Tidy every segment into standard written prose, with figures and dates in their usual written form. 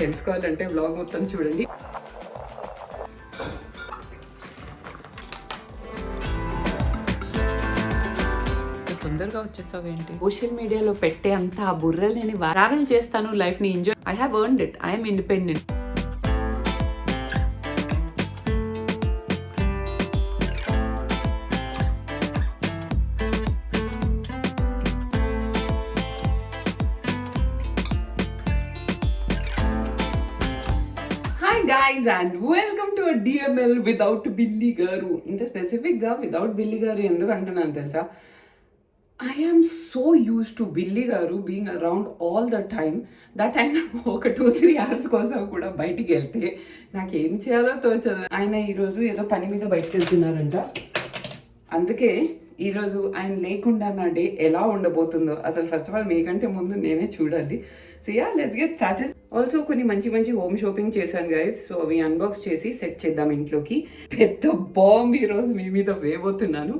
తెలుసుకోవాలంటే వ్లాగ్ మొత్తం చూడండి. తొందరగా వచ్చేసావు ఏంటి? సోషల్ మీడియాలో పెట్టే అంత ఆ బుర్రలేని ట్రావెల్ చేస్తాను, లైఫ్ ని enjoy. I have earned it. I'm independent. Guys and welcome to a DML without Billy Garu. ఇంత స్పెసిఫిక్ గా వితౌట్ బిల్లీ గారు ఎందుకు అంటున్నాను తెలుసా? I am so used to Billy garu being around all the time. That ఆయన ఒక 2-3 hours కోసం కూడా బయటికి వెళ్తే నాకు ఏం చేయాలో తోచదు. ఆయన ఈరోజు ఏదో పని మీద బయటకు వెళ్తున్నారంట. అందుకే ఈరోజు ఆయన లేకుండా నా డే ఎలా ఉండబోతుందో అసలు ఫస్ట్ ఆఫ్ ఆల్ మీకంటే ముందు నేనే చూడాలి. So yeah, let's get started. Also కొన్ని మంచి హోమ్ షాపింగ్ చేశాను గైస్. సో అవి అన్బాక్స్ చేసి సెట్ చేద్దాం ఇంట్లోకి. పెద్ద బాంబ్ ఈరోజు మీ మీద వేయబోతున్నాను.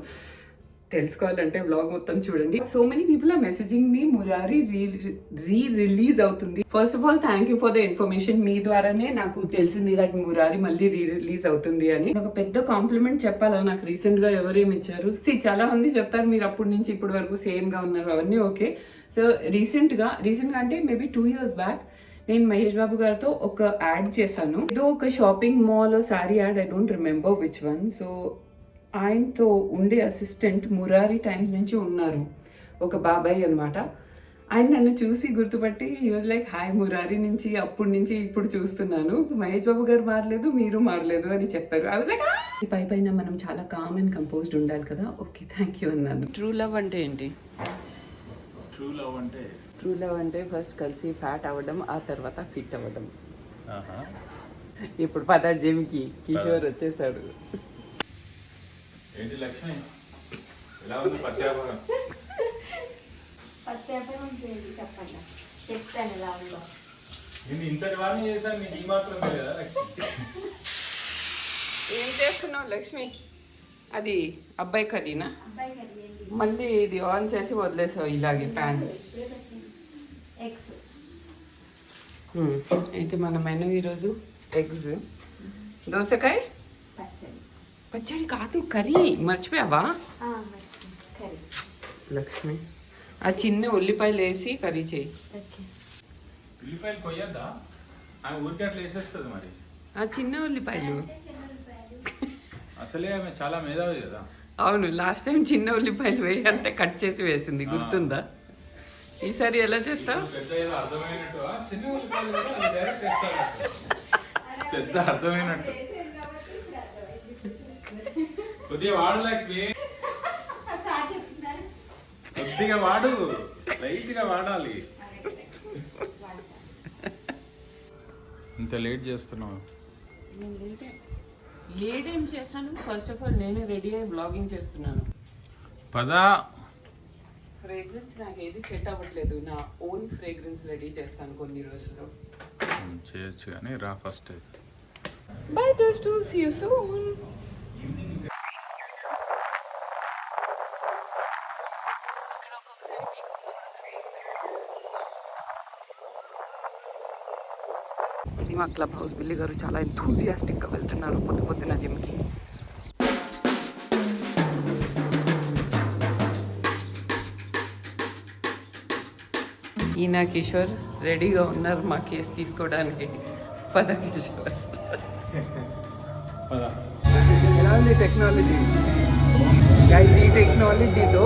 తెలుసుకోవాలంటే వ్లాగ్ మొత్తం చూడండి. So many people are messaging me Murari release అవుతుంది. First of all thank you for the information. మీ ద్వారానే నాకు తెలిసింది దట్ మురారి మళ్ళీ రిలీజ్ అవుతుంది అని. ఒక పెద్ద కాంప్లిమెంట్ చెప్పాలా, నాకు రీసెంట్ గా ఎవరేమి ఇచ్చారు. చాలా మంది చెప్తారు మీరు అప్పటి నుంచి ఇప్పటి వరకు సేమ్ గా ఉన్నారు, అవన్నీ ఓకే. సో రీసెంట్ గా అంటే మేబీ 2 years బ్యాక్ నేను మహేష్ బాబు గారితో ఒక యాడ్ చేశాను. ఏదో ఒక shopping mall sari add, I don't remember which one. So ఆయనతో ఉండే అసిస్టెంట్ మురారి టైమ్స్ నుంచి ఉన్నారు, ఒక బాబాయ్ అనమాట. ఆయన నన్ను చూసి గుర్తుపట్టి he was like, hi Murari నుంచి అప్పటి నుంచి ఇప్పుడు చూస్తున్నాను, మహేష్ బాబు గారు మారలేదు, మీరు మారలేదు అని చెప్పారు. ఐ వాజ్ లైక్, పైన మనం చాలా కామ్ అండ్ కంపోజ్డ్ ఉండాలి కదా. ఓకే థ్యాంక్ యూ అన్నాను. ట్రూ లవ్ అంటే ఏంటి? ట్రూ లవ్ అంటే ఫస్ట్ కలిసి ఫ్యాట్ అవ్వడం, ఆ తర్వాత ఫిట్ అవ్వడం. ఇప్పుడు పద జిమ్కి కిషోర్ వచ్చేసాడు. ఏంటి లక్ష్మి, ఎలా ఉంది పత్యాపరం? చెప్పండి, చెప్తాను ఎలా ఉందో. నేను ఇంతటి వాడిని చేశాను, నీకు ఈ మాత్రం లేదా లక్ష్మి? ఏం చేస్తున్నావు లక్ష్మి? అది అబ్బాయి కర్రీనా? మళ్ళీ ఇది ఆన్ చేసి వదిలేసావు ఇలాగే ప్యాన్. అయితే మన మెనూ ఈరోజు ఎగ్స్, దోసకాయ పచ్చడి కాదు కర్రీ. మర్చిపోయావా లక్ష్మి? ఆ చిన్న ఉల్లిపాయలు వేసి కర్రీ చేయి. ఉల్లిపాయలు కొయ్యద్దా? ఆమె ఊరికే అట్లా వేసేస్తుంది మరి. ఆ చిన్న ఉల్లిపాయలు అసలే ఆమె చాలా మేధావి కదా. అవును, లాస్ట్ టైం చిన్న ఉల్లిపాయలు వేయి అంటే కట్ చేసి వేసింది, గుర్తుందా? ఈసారి ఎలా చేస్తావు? పెద్ద ఏదో అర్థమైనట్టు చిన్న ఉల్లిపాయలు కూడా డైరెక్ట్ చేస్తారు, పెద్ద అర్థమైనట్టు. కొద్దిగా వాడు లక్ష్మి, కొద్దిగా వాడు, లైట్ గా వాడాలి. ఇంత లేట్ చేస్తున్నావు? లేట్ ఏం చేశాను? ఫస్ట్ ఆఫ్ ఆల్ నేనే రెడీ అయ్యి బ్లాగింగ్ చేస్తున్నాను. పదా ఫ్రేగ్రెన్స్ నాకు ఏది సెట్ అవ్వట్లేదు. నా ఓన్ ఫ్రేగ్రెన్స్ రెడీ చేస్తాను కొన్ని రోజుల్లో. చేయొచ్చు కానీ రా first. Bye toast, see you soon. ఇది మా క్లబ్ హౌస్. బిల్లి గారు చాలా ఎంతూజియాస్టిక్గా వెళ్తున్నారు పొద్దున జిమ్కి. ఈయన కిషోర్ రెడీగా ఉన్నారు మా కేసు తీసుకోవడానికి. పద కిషోర్. ఎలా ఉంది టెక్నాలజీ? గైస్, ఈ టెక్నాలజీతో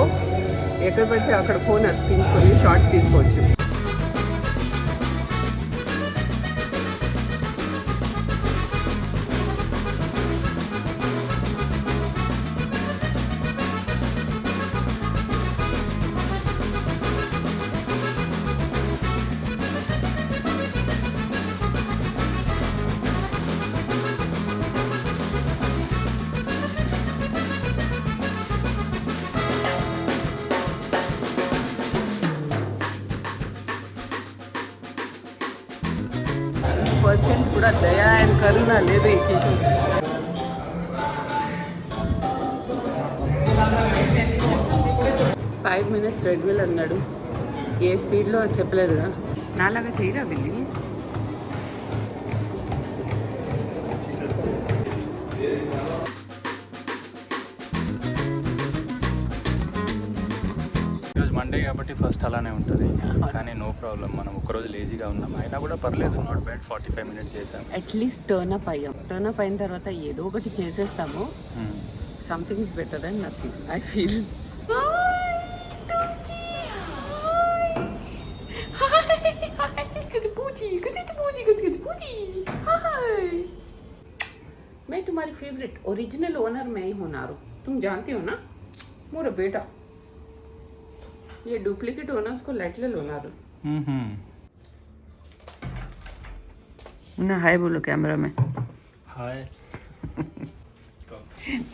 ఎక్కడ పడితే అక్కడ ఫోన్ అతికించుకొని షార్ట్స్ తీసుకోవచ్చు. పర్సెంట్ కూడా దయా అండ్ కరుణ లేదు ఈ కిషోర్. 5 minutes ట్రెడ్మిల్ అన్నాడు. ఏ స్పీడ్లో చెప్పలేదుగా. నాలాగా చేయరా బిల్లి. ఈరోజు మండే కాబట్టి ఫస్ట్ అలానే ఉంటుంది, కానీ నో ప్రాబ్లం. మనం ఒకరోజు లేజీగా ఉన్నాం అయినా కూడా పర్లేదు, నాట్ బ్యాడ్. 45 minutes చేసాం. అట్లీస్ట్ టర్న్ అప్ అయిన తర్వాత ఏదో ఒకటి చేసేస్తాము. Something is better than nothing, I feel. मैं तुम्हारी फेवरेट ओरिजिनल ओनर मैं ही हूँ नारू, तुम जानती हो ना मोरा बेटा. ये डुप्लीकेट ओनर्स को लाइट ले लो नारू. ना हाय बोलो कैमरा में. हाय.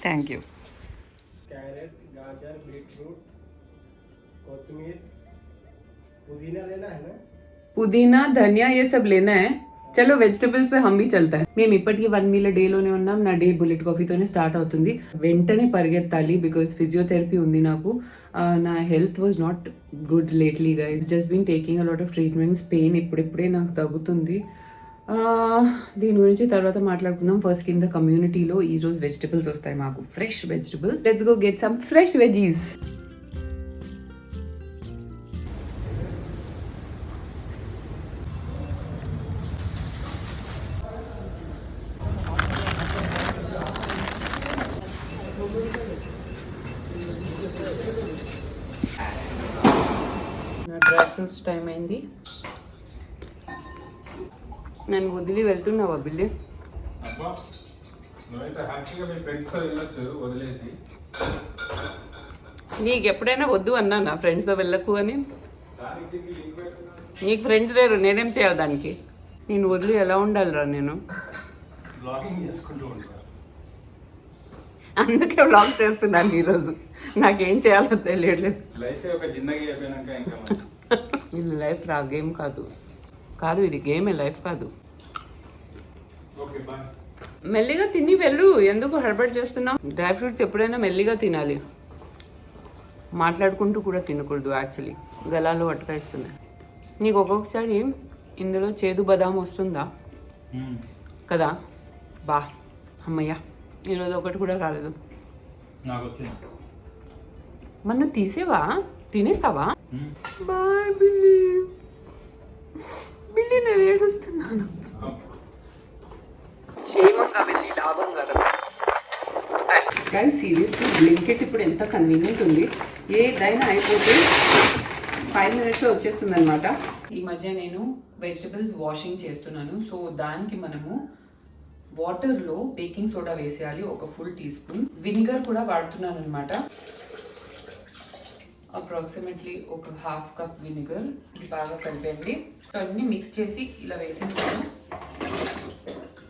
Thank you. कैरेट, गाजर, बीटरूट, कोथिमीर, पुदीना लेना है ना? పుదీనా ధనియా ये सब लेना है. చలో వెజిటబుల్స్ పై హమ్ భీ చల్తా है. మేము ఇప్పటికీ 1 meal a day లోనే ఉన్నాం. నా డే బుల్లెట్ కాఫీతోనే స్టార్ట్ అవుతుంది. వెంటనే పరిగెత్తాలి బికాస్ ఫిజియోథెరపీ ఉంది నాకు. నా health was not good lately guys. Just been taking a lot of treatments. Pain ఇప్పుడిప్పుడే నాకు తగ్గుతుంది. దీని గురించి తర్వాత మాట్లాడుకుందాం. ఫస్ట్ కింద కమ్యూనిటీలో ఈ రోజు వెజిటబుల్స్ వస్తాయి మాకు, fresh vegetables. Let's go get some fresh veggies. నా డ్రై ఫ్రూట్స్ టైం అయింది. నేను వదిలి వెళ్తున్నావా బిల్లి? అబ్బా, నువ్వైతే హ్యాపీగా మీ ఫ్రెండ్స్తో వెళ్ళొచ్చు వదిలేసి. నీకు ఎప్పుడైనా వద్దు అన్నా నా ఫ్రెండ్స్తో వెళ్ళకు అని? దానికి దీనికి లింక్ పెట్టుకున్నాను. నీకు ఫ్రెండ్స్ లేరు, నేనేం చేయాలి దానికి? నేను వదిలి ఎలా ఉండాలిరా నేను? బ్లాగింగ్ చేసుకుంటూ ఉంటాను. అందుకే వ్లాగ్ చేస్తున్నాను ఈరోజు. నాకేం చేయాలో తెలియట్లేదు. లైఫ్ ఒక జిందగీ అయిపోయినాక ఇంకా ఇది లైఫ్ రా, గేమ్ కాదు. కాదు ఇది గేమే, లైఫ్ కాదు. Okay bye. మెల్లిగా తిని వెళ్ళు, ఎందుకు హడబడి చేస్తున్నావు? డ్రై ఫ్రూట్స్ ఎప్పుడైనా మెల్లిగా తినాలి, మాట్లాడుకుంటూ కూడా తినకూడదు. యాక్చువల్లీ గలాలు పట్టుకేస్తున్నాయి. నీకు ఒక్కొక్కసారి ఇందులో చేదు బదాం వస్తుందా కదా? బా అమ్మయ్యా, ఈరోజు ఒకటి కూడా రాలేదు. నాకు వచ్చింది. మరి నువ్వు తీసేవా? తినేస్తావా? బాయ్ బిల్లి. బిల్లి నేను ఏడుస్తున్నాను. క్షేమంగా వెళ్ళి లాభంగా కానీ సీరియస్లీ బ్లింకెట్ ఇప్పుడు ఎంత కన్వీనియంట్ ఉంది. ఏదైనా అయిపోతే 5 minutesలో వచ్చేస్తుంది అనమాట. ఈ మధ్య నేను వెజిటబుల్స్ వాషింగ్ చేస్తున్నాను. సో దానికి మనము వాటర్లో బేకింగ్ సోడా వేసేయాలి, ఒక ఫుల్ టీ స్పూన్. వినిగర్ కూడా వాడుతున్నాను అనమాట. అప్రాక్సిమేట్లీ ఒక 1/2 cup వినిగర్. ఇది బాగా కలిపండి. సో అన్నీ మిక్స్ చేసి ఇలా వేసేస్తాను.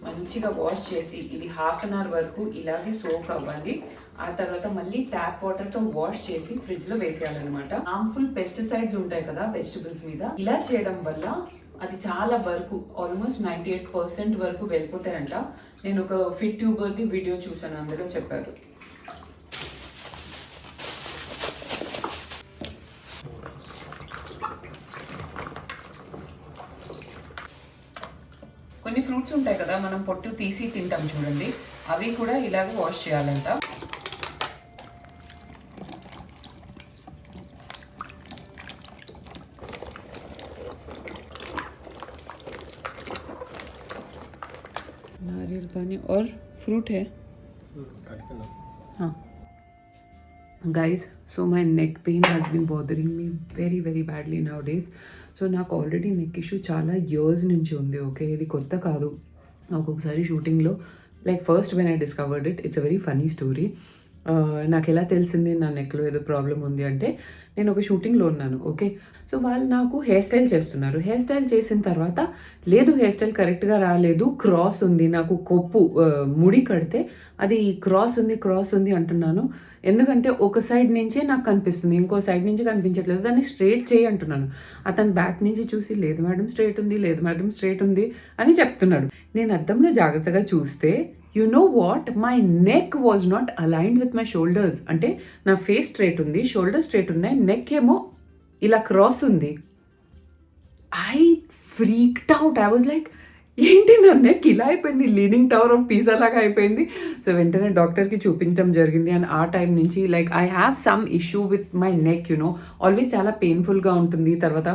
మంచిగా వాష్ చేసి ఇది 1/2 hour వరకు ఇలాగే సోక్ అవ్వాలి. ఆ తర్వాత మళ్ళీ ట్యాప్ వాటర్తో వాష్ చేసి ఫ్రిడ్జ్లో వేసేయాలన్నమాట. హార్మ్ఫుల్ పెస్టిసైడ్స్ ఉంటాయి కదా వెజిటబుల్స్ మీద. ఇలా చేయడం వల్ల అది చాలా వరకు ఆల్మోస్ట్ 98% వరకు వెళ్ళిపోతాయంట. నేను ఒక ఫిట్ ట్యూబర్ది వీడియో చూసాను, అందులో చెప్పారు. కొన్ని ఫ్రూట్స్ ఉంటాయి కదా మనం పొట్టు తీసి తింటాం చూడండి, అవి కూడా ఇలాగే వాష్ చేయాలంట. नारियल पानी और फ्रूट है. हाँ guys, so my neck pain has been bothering me very very badly nowadays. So నాకు ఆల్రెడీ నెక్ ఇష్యూ చాలా ఇయర్స్ నుంచి ఉంది. ఓకే, ఇది కొత్త కాదు. ఒక్కొక్కసారి షూటింగ్లో like first when I discovered it, it's a very funny story. నాకు ఎలా తెలిసింది నా నెక్లో ఏదో ప్రాబ్లం ఉంది అంటే, నేను ఒక షూటింగ్లో ఉన్నాను. ఓకే, సో వాళ్ళు నాకు హెయిర్ స్టైల్ చేస్తున్నారు. హెయిర్ స్టైల్ చేసిన తర్వాత లేదు హెయిర్ స్టైల్ కరెక్ట్గా రాలేదు, క్రాస్ ఉంది. నాకు కొప్పు ముడి కడితే అది క్రాస్ ఉంది అంటున్నాను. ఎందుకంటే ఒక సైడ్ నుంచే నాకు కనిపిస్తుంది, ఇంకో సైడ్ నుంచి కనిపించట్లేదు. దాన్ని స్ట్రైట్ చేయి అంటున్నాను. అతను బ్యాక్ నుంచి చూసి లేదు మేడం స్ట్రైట్ ఉంది, లేదు మేడం స్ట్రైట్ ఉంది అని చెప్తున్నాడు. నేను అద్దంలో జాగ్రత్తగా చూస్తే you know what, my neck was not aligned with my shoulders. అంటే నా ఫేస్ స్ట్రైట్ ఉంది, షోల్డర్ స్ట్రైట్ ఉన్నాయి, నెక్ ఏమో ఇలా క్రాస్ ఉంది. I freaked out. I was like ఏంటి నా నెక్ ఇలా అయిపోయింది, లీనింగ్ టవర్ ఆఫ్ పిజ్జా లాగా అయిపోయింది. సో వెంటనే డాక్టర్కి చూపించడం జరిగింది. అండ్ ఆ టైం నుంచి like I have some issue with my neck, always చాలా పెయిన్ఫుల్గా ఉంటుంది. తర్వాత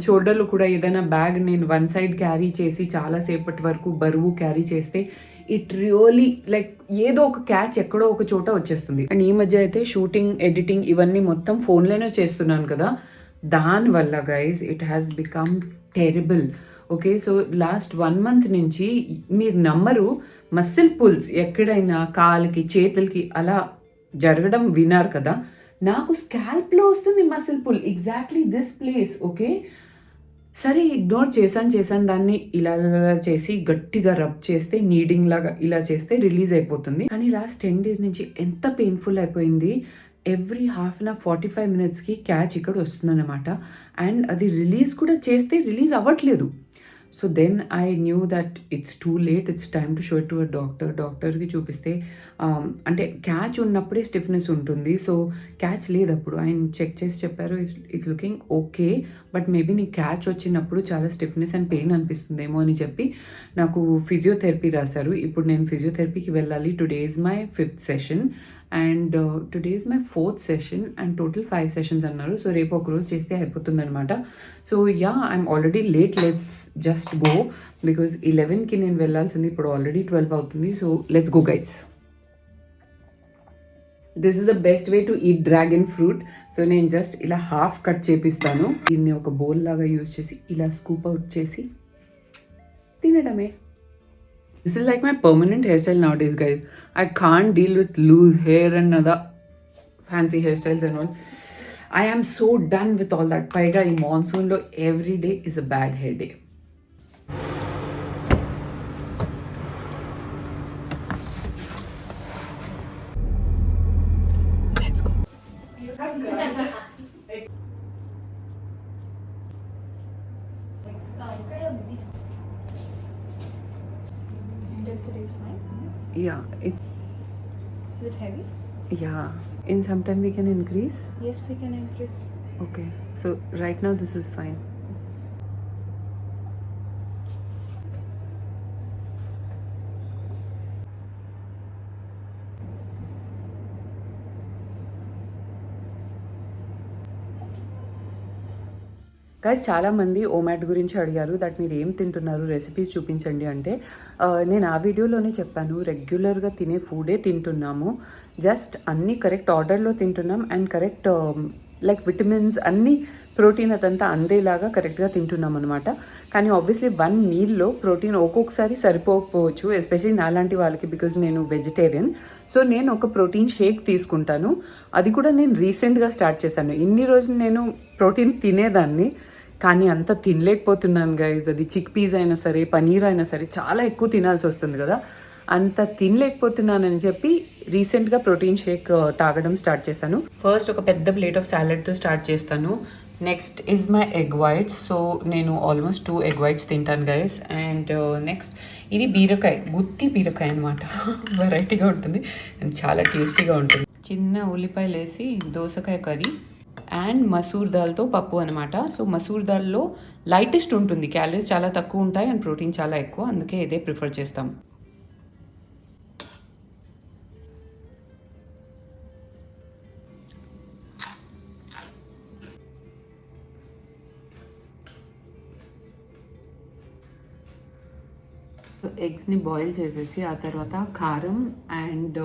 షోల్డర్లో కూడా ఏదైనా బ్యాగ్ నేను వన్ సైడ్ క్యారీ చేసి చాలాసేపటి వరకు బరువు క్యారీ చేస్తే ఇట్ రియలీ లైక్ ఏదో ఒక క్యాచ్ ఎక్కడో ఒక చోట వచ్చేస్తుంది. అండ్ ఈ మధ్య అయితే షూటింగ్, ఎడిటింగ్ ఇవన్నీ మొత్తం ఫోన్లోనే చేస్తున్నాను కదా, దానివల్ల guys it has become terrible. Okay, so last 1 month నుంచి మీరు నమ్మరు, మసిల్ పుల్స్ ఎక్కడైనా కాలుకి చేతులకి అలా జరగడం విన్నారు కదా, నాకు స్కాల్ప్లో వస్తుంది muscle pull, exactly this place. Okay, సరే ఇగ్నోర్ చేశాను దాన్ని, ఇలా చేసి గట్టిగా రబ్ చేస్తే నీడింగ్ లాగా ఇలా చేస్తే రిలీజ్ అయిపోతుంది. కానీ లాస్ట్ 10 days నుంచి ఎంత పెయిన్ఫుల్ అయిపోయింది. ఎవ్రీ హాఫ్ అన్ అవర్ 45 minutesకి క్యాచ్ ఇక్కడ వస్తుందన్నమాట. అండ్ అది రిలీజ్ కూడా చేస్తే రిలీజ్ అవ్వట్లేదు. So then I knew that it's too late, it's time to show it to a doctor. డాక్టర్కి చూపిస్తే అంటే క్యాచ్ ఉన్నప్పుడే స్టిఫ్నెస్ ఉంటుంది, సో క్యాచ్ లేదు. అప్పుడు ఆయన చెక్ చేసి చెప్పారు it's looking okay, but maybe నీకు క్యాచ్ వచ్చినప్పుడు చాలా స్టిఫ్నెస్ అండ్ పెయిన్ అనిపిస్తుందేమో అని చెప్పి నాకు ఫిజియోథెరపీ రాశారు. ఇప్పుడు నేను ఫిజియోథెరపీకి వెళ్ళాలి. Today is my 5th session and today is my 4th session and total 5 sessions అన్నారు. సో రేపు ఒక రోజు చేస్తే అయిపోతుంది అనమాట. So yeah, I'm already late, let's just go, because 11కి నేను వెళ్ళాల్సింది, ఇప్పుడు ఆల్రెడీ 12 అవుతుంది. So let's go guys. This is the best way to eat dragon fruit. So నేను జస్ట్ ఇలా హాఫ్ కట్ చేపిస్తాను. దీన్ని ఒక బౌల్ లాగా యూజ్ చేసి ఇలా స్కూప్ అవుట్ చేసి తినడమే. This is like my permanent hairstyle nowadays, guys. I can't deal with loose hair and other fancy hairstyles and all. I am so done with all that. Paiga in monsoon lo every day is a bad hair day. Let's go. Intensity is fine. Yeah, it's Is it heavy? yeah. In some time we can increase. Yes, we can increase. Okay. So right now this is fine. Guys, చాలామంది ఓమాట్ గురించి అడిగారు, that మీరు ఏం తింటున్నారు, recipes చూపించండి అంటే నేను ఆ వీడియోలోనే చెప్పాను, రెగ్యులర్గా తినే ఫుడే తింటున్నాము. జస్ట్ అన్నీ కరెక్ట్ ఆర్డర్లో తింటున్నాం అండ్ కరెక్ట్ లైక్ విటమిన్స్ అన్నీ ప్రోటీన్ అదంతా అందేలాగా కరెక్ట్గా తింటున్నాం అనమాట. కానీ ఆబ్వియస్లీ 1 mealలో ప్రోటీన్ ఒక్కొక్కసారి సరిపోకపోవచ్చు, ఎస్పెషల్లీ నాలాంటి వాళ్ళకి, బికాజ్ నేను వెజిటేరియన్. సో నేను ఒక ప్రోటీన్ షేక్ తీసుకుంటాను. అది కూడా నేను రీసెంట్గా స్టార్ట్ చేశాను. ఇన్ని రోజులు నేను ప్రోటీన్ తినేదాన్ని, కానీ అంత తినలేకపోతున్నాను గైజ్. అది చిక్ పీస్ అయినా సరే, పనీర్ అయినా సరే చాలా ఎక్కువ తినాల్సి వస్తుంది కదా, అంత తినలేకపోతున్నానని చెప్పి రీసెంట్గా ప్రోటీన్ షేక్ తాగడం స్టార్ట్ చేశాను. ఫస్ట్ ఒక పెద్ద ప్లేట్ ఆఫ్ సాలడ్తో స్టార్ట్ చేస్తాను. Next is my egg whites. So నేను ఆల్మోస్ట్ 2 egg whites తింటాను గైస్. అండ్ నెక్స్ట్ ఇది బీరకాయ, గుత్తి బీరకాయ అనమాట. వెరైటీగా ఉంటుంది అండ్ చాలా టేస్టీగా ఉంటుంది. చిన్న ఉల్లిపాయలు వేసి దోసకాయ కర్రీ అండ్ మసూర్ దాల్తో పప్పు అనమాట. సో మసూర్ దాల్లో లైటెస్ట్ ఉంటుంది, క్యాలరీస్ చాలా తక్కువ ఉంటాయి అండ్ ప్రోటీన్ చాలా ఎక్కువ, అందుకే ఇదే ప్రిఫర్ చేస్తాం. ఎగ్స్ని బాయిల్ చేసేసి ఆ తర్వాత కారం అండ్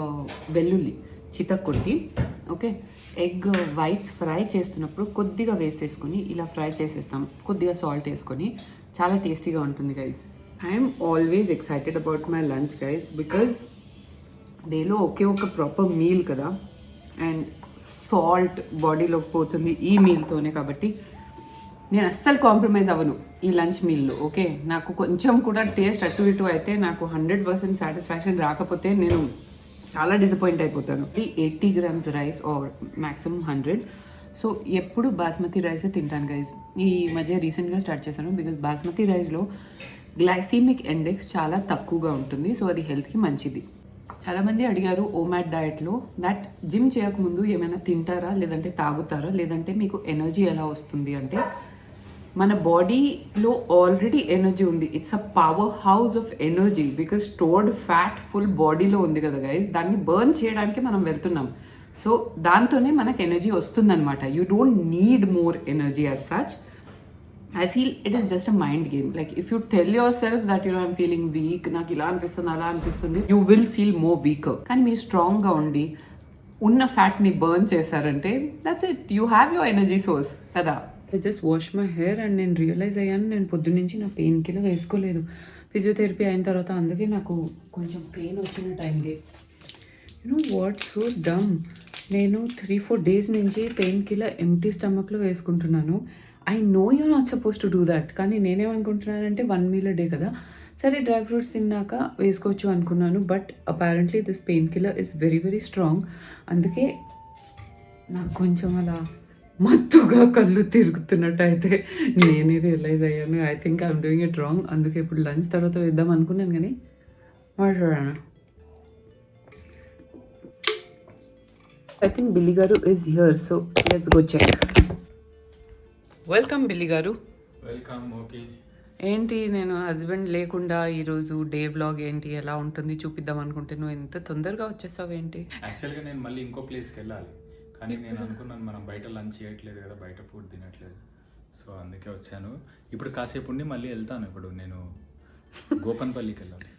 వెల్లుల్లి చితక్కొట్టి, ఓకే, ఎగ్ వైట్స్ ఫ్రై చేస్తున్నప్పుడు కొద్దిగా వేసేసుకొని ఇలా ఫ్రై చేసేస్తాం, కొద్దిగా సాల్ట్ వేసుకొని. చాలా టేస్టీగా ఉంటుంది guys. I'm always excited about my lunch guys, because డేలో ఒకే ఒక ప్రాపర్ మీల్ కదా, అండ్ సాల్ట్ బాడీలోకి పోతుంది ఈ మీల్తోనే, కాబట్టి నేను అస్సలు కాంప్రమైజ్ అవ్వను ఈ లంచ్ మీల్లో. ఓకే, నాకు కొంచెం కూడా టేస్ట్ అటు ఇటు అయితే నాకు 100% సాటిస్ఫాక్షన్ రాకపోతే నేను చాలా డిసప్పాయింట్ అయిపోతాను. ఇది 80 grams rice or maximum 100. So ఎప్పుడు బాస్మతి రైసే తింటాను గైజ్. ఈ మధ్య రీసెంట్గా స్టార్ట్ చేశాను, బికాజ్ బాస్మతి రైస్లో గ్లైసీమిక్ ఇండెక్స్ చాలా తక్కువగా ఉంటుంది, సో అది హెల్త్కి మంచిది. చాలామంది అడిగారు ఓమాట్ డయట్లో దట్ జిమ్ చేయకముందు ఏమైనా తింటారా, లేదంటే తాగుతారా, లేదంటే మీకు ఎనర్జీ ఎలా వస్తుంది అంటే, మన బాడీలో ఆల్రెడీ ఎనర్జీ ఉంది. It's a power house of energy because stored fat full బాడీలో ఉంది కదా గైస్, దాన్ని బర్న్ చేయడానికి మనం వెళ్తున్నాం. సో దాంతోనే మనకు ఎనర్జీ వస్తుందన్నమాట. You don't need more energy as such. I feel it is just a mind game. Like if you tell yourself that I'm feeling weak, నాకు ఇలా అనిపిస్తుంది అలా అనిపిస్తుంది, you will feel more weaker. కానీ మీరు స్ట్రాంగ్గా ఉండి ఉన్న ఫ్యాట్ని బర్న్ చేశారంటే that's it, you have your energy source కదా. I just wash my hair and నేను రియలైజ్ అయ్యాను నేను పొద్దున్నుంచి నా పెయిన్ కిల్లర్ వేసుకోలేదు. ఫిజియోథెరపీ అయిన తర్వాత అందుకే నాకు కొంచెం పెయిన్ వచ్చినట్టు అయింది. వాట్ సో డమ్, నేను 3-4 days నుంచి పెయిన్ కిల్లర్ ఎంటీ స్టమక్లో వేసుకుంటున్నాను. I know you not suppose to do that, కానీ నేనేమనుకుంటున్నానంటే 1 meal a day కదా, సరే డ్రై ఫ్రూట్స్ తిన్నాక వేసుకోవచ్చు అనుకున్నాను. But apparently this pain killer is very very strong. అందుకే నాకు కొంచెం అలా మత్తుగా కళ్ళు తిరుగుతున్నట్టు అయితే నేనే రియలైజ్ అయ్యాను. I think I'm doing it wrong. అందుకే ఇప్పుడు లంచ్ తర్వాత వేద్దాం అనుకున్నాను కానీ మాట్లాడాను. ఐ థింక్ బిల్లి గారు is here, so let's go check. Welcome Billi గారు. వెల్కమ్. ఓకే, ఏంటి నేను హస్బెండ్ లేకుండా ఈరోజు డే వ్లాగ్ ఏంటి ఎలా ఉంటుంది చూపిద్దాం అనుకుంటే నువ్వు ఎంత తొందరగా వచ్చేసావు ఏంటి? యాక్చువల్గా నేను మళ్ళీ ఇంకో ప్లేస్కి వెళ్ళాలి, కానీ నేను అనుకున్నాను మనం బయట లంచ్ చేయట్లేదు కదా, బయట ఫుడ్ తినట్లేదు, సో అందుకే వచ్చాను. ఇప్పుడు కాసేపు ఉండి మళ్ళీ వెళ్తాను. ఇప్పుడు నేను గోపన్పల్లికి వెళ్ళాలి.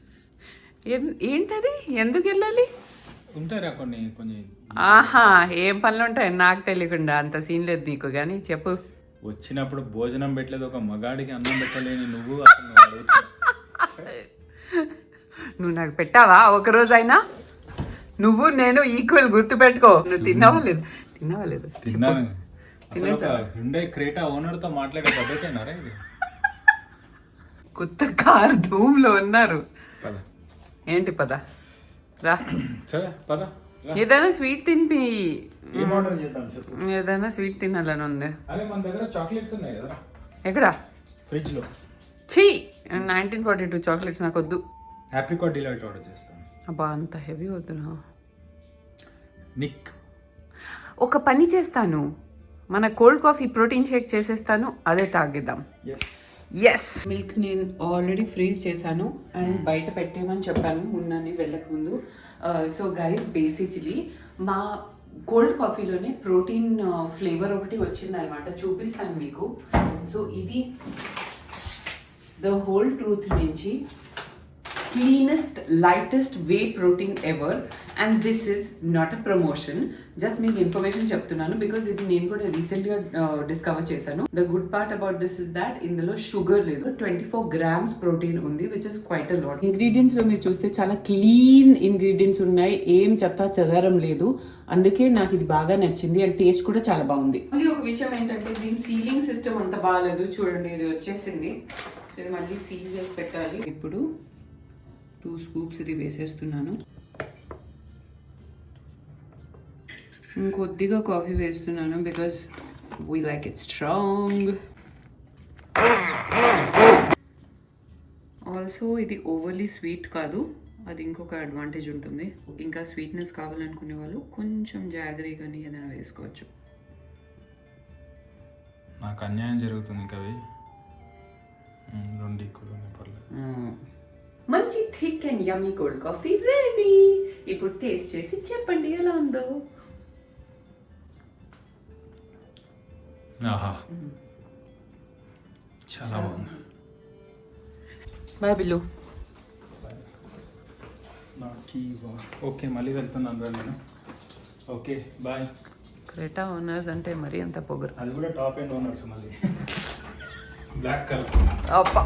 ఏంటది, ఎందుకు వెళ్ళాలి? ఉంటారా కొన్ని కొన్ని ఆహా, ఏం పనులు ఉంటాయి నాకు తెలియకుండా, అంత సీన్ లేదు నీకు. కానీ చెప్పు. వచ్చినప్పుడు భోజనం పెట్టలేదు, ఒక మగాడికి అన్నం పెట్టలేని నువ్వు అసలు నువ్వు నాకు పెట్టావా ఒకరోజైనా? నువ్వు నేను ఈక్వల్, గుర్తుపెట్టుకో. నువ్వు తిన్నావా లేదు? తిన్నావా లేదు? తిన్నాను. అసలు ఒక హ్యుండై క్రేటా ఓనర్తో మాట్లాడే పద్ధతేనారా ఇది? కొత్త కార్ ధూమ్లో ఉన్నారు. పద. ఏంటి పద రా. సరే పద. ఏదైనా స్వీట్ తినిపి. ఏం ఆర్డర్ చేద్దాం చెప్పు. ఏదైనా స్వీట్ తినాలని ఉంది. అదే మన దగ్గర చాక్లెట్స్ ఉన్నాయి కదా ఎక్కడ? ఫ్రిడ్జ్ లో. ఛీ, 1942 చాక్లెట్స్ నాకు వద్దు. ఆప్రికాట్ డిలైట్ ఆర్డర్ చేస్తాను. అబ్బా అంత హెవీ వద్దునా. నిక్ ఒక పని చేస్తాను, మన కోల్డ్ కాఫీ ప్రోటీన్ షేక్ చేసేస్తాను, అదే తాగిద్దాం. ఎస్, మిల్క్ నేను ఆల్రెడీ ఫ్రీజ్ చేశాను అండ్ బయట పెట్టేయమని చెప్పాను ఉన్నాను వెళ్ళక ముందు. సో గైస్, బేసికలీ మా కోల్డ్ కాఫీలోనే ప్రోటీన్ ఫ్లేవర్ ఒకటి వచ్చిందనమాట, చూపిస్తాను మీకు. సో ఇది ద హోల్ ట్రూత్ నుంచి cleanest lightest whey protein ever. And this is not a promotion, just మీకు ఇన్ఫర్మేషన్ చెప్తున్నాను బికాజ్ ఇది నేను కూడా రీసెంట్గా డిస్కవర్ చేశాను. The good part about this is that ఇందులో షుగర్ లేదు. 24 grams ప్రోటీన్ ఉంది, which is quite a lot. Ingredients లో మీరు చూస్తే చాలా క్లీన్ ఇంగ్రీడియంట్స్ ఉన్నాయి, ఏం చెత్త చెదారం లేదు. అందుకే నాకు ఇది బాగా నచ్చింది అండ్ టేస్ట్ కూడా చాలా బాగుంది. మళ్ళీ ఒక విషయం ఏంటంటే దీని సీలింగ్ సిస్టమ్ అంత బాగాలేదు. చూడండి, ఇది వచ్చేసింది, ఇది మళ్ళీ సీల్ చేసి పెట్టాలి. ఇప్పుడు 2 scoops ఇది వేసేస్తున్నాను. ఇంకొద్దిగా కాఫీ వేస్తున్నాను because we like it strong. Also ఇది ఓవర్లీ స్వీట్ కాదు, అది ఇంకొక అడ్వాంటేజ్ ఉంటుంది. ఇంకా స్వీట్నెస్ కావాలనుకునే వాళ్ళు కొంచెం జాగరీ కానీ ఏదైనా వేసుకోవచ్చు. నాకు అన్యాయం జరుగుతుంది కవి, 2 కూడా పర్లేదు. మంచి thick and yummy cold coffee ready. ఇప్పుడు టేస్ట్ చేసి చెప్పండి ఎలా ఉందో. ఆహా, చాలా బాగుంది. Bye bill. ఓకే, మళ్ళీ వెళ్తున్నాను రా నేను. Okay bye. క్రెటా ఓనర్స్ అంటే మరీ అంత పొగరు. అది కూడా టాప్ ఎండ్ ఓనర్స్ మళ్ళీ బ్లాక్ కలర్. అప్పా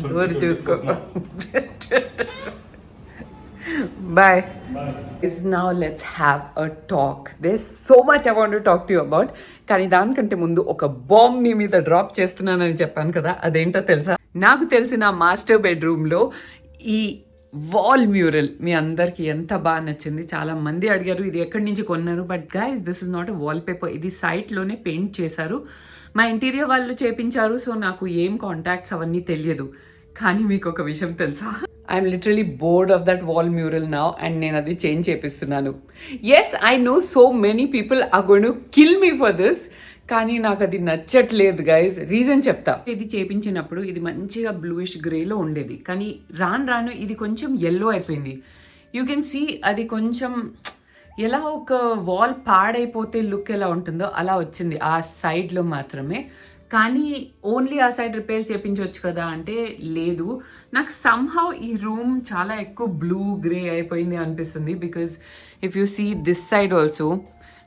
డోర్ చూసుకో. Bye. Is now let's have a talk. There's so much I want to talk to you about. కానీ దానికంటే ముందు ఒక బాంబ్ మీ మీద డ్రాప్ చేస్తున్నానని చెప్పాను కదా, అదేంటో తెలుసా? నాకు తెలిసిన మాస్టర్ బెడ్రూమ్లో ఈ వాల్ మ్యూరల్ మీ అందరికి ఎంత బాగా నచ్చింది. చాలా మంది అడిగారు ఇది ఎక్కడి నుంచి కొన్నారు. But guys, this is not a wall paper, ఇది సైట్లోనే పెయింట్ చేశారు. మా ఇంటీరియర్ వాళ్ళు చేపించారు, సో నాకు ఏం కాంటాక్ట్స్ అవన్నీ తెలియదు. కానీ మీకు ఒక విషయం తెలుసా, I'm literally bored of that wall mural now and నేను అది చేంజ్ చేపిస్తున్నాను. Yes, I know so many people are going to kill me for this, కానీ నాకు అది నచ్చట్లేదు గైస్. రీజన్ చెప్తా. ఇది చేపించినప్పుడు ఇది మంచిగా బ్లూయిష్ గ్రేలో ఉండేది, కానీ రాను రాను ఇది కొంచెం ఎల్లో అయిపోయింది. యూ కెన్ సీ అది కొంచెం ఎలా ఒక వాల్ పాడైపోతే లుక్ ఎలా ఉంటుందో అలా వచ్చింది ఆ సైడ్లో మాత్రమే. కానీ ఓన్లీ ఆ సైడ్ రిపేర్ చేయించవచ్చు కదా అంటే లేదు. నాకు సమ్హౌ ఈ రూమ్ చాలా ఎక్కువ బ్లూ గ్రే అయిపోయింది అనిపిస్తుంది. Because if you see this side also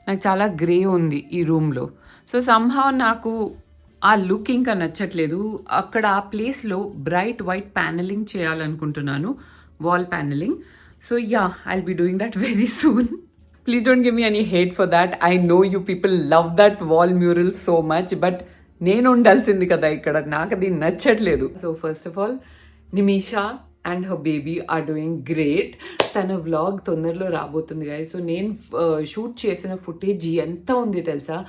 నాకు చాలా గ్రే ఉంది ఈ రూమ్లో. సో సమ్హౌ నాకు ఆ లుక్ ఇంకా నచ్చట్లేదు. అక్కడ ఆ ప్లేస్లో బ్రైట్ వైట్ ప్యానలింగ్ చేయాలనుకుంటున్నాను, wall panelling. So yeah, I'll be doing that very soon. Please don't give me any hate for that. I know you people love that wall mural so much, but నేను ఉండాల్సింది కదా ఇక్కడ, నాకు అది నచ్చట్లేదు. So first of all Nimisha and her baby are doing great. తన vlog తొందరలో రాబోతుంది గాయ్. సో నేను షూట్ చేసిన ఫుటేజ్ ఎంత ఉంది తెలుసా,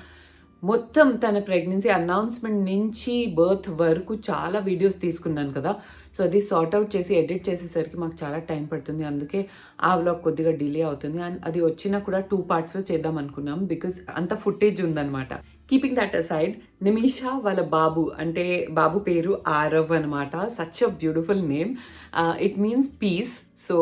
మొత్తం తన ప్రెగ్నెన్సీ అనౌన్స్మెంట్ నుంచి బర్త్ వరకు చాలా వీడియోస్ తీసుకున్నాను కదా. సో అది సార్ట్ అవుట్ చేసి ఎడిట్ చేసేసరికి మాకు చాలా టైం పడుతుంది, అందుకే ఆ వ్లాగ్ కొద్దిగా డిలే అవుతుంది. అండ్ అది వచ్చినా కూడా 2 partsలో చేద్దాం అనుకున్నాం బికాజ్ అంత ఫుటేజ్ ఉందన్నమాట. కీపింగ్ దట్ అసైడ్, నిమిషా వాళ్ళ బాబు, అంటే బాబు పేరు ఆరవ్ అనమాట. Such a beautiful name, it means peace. So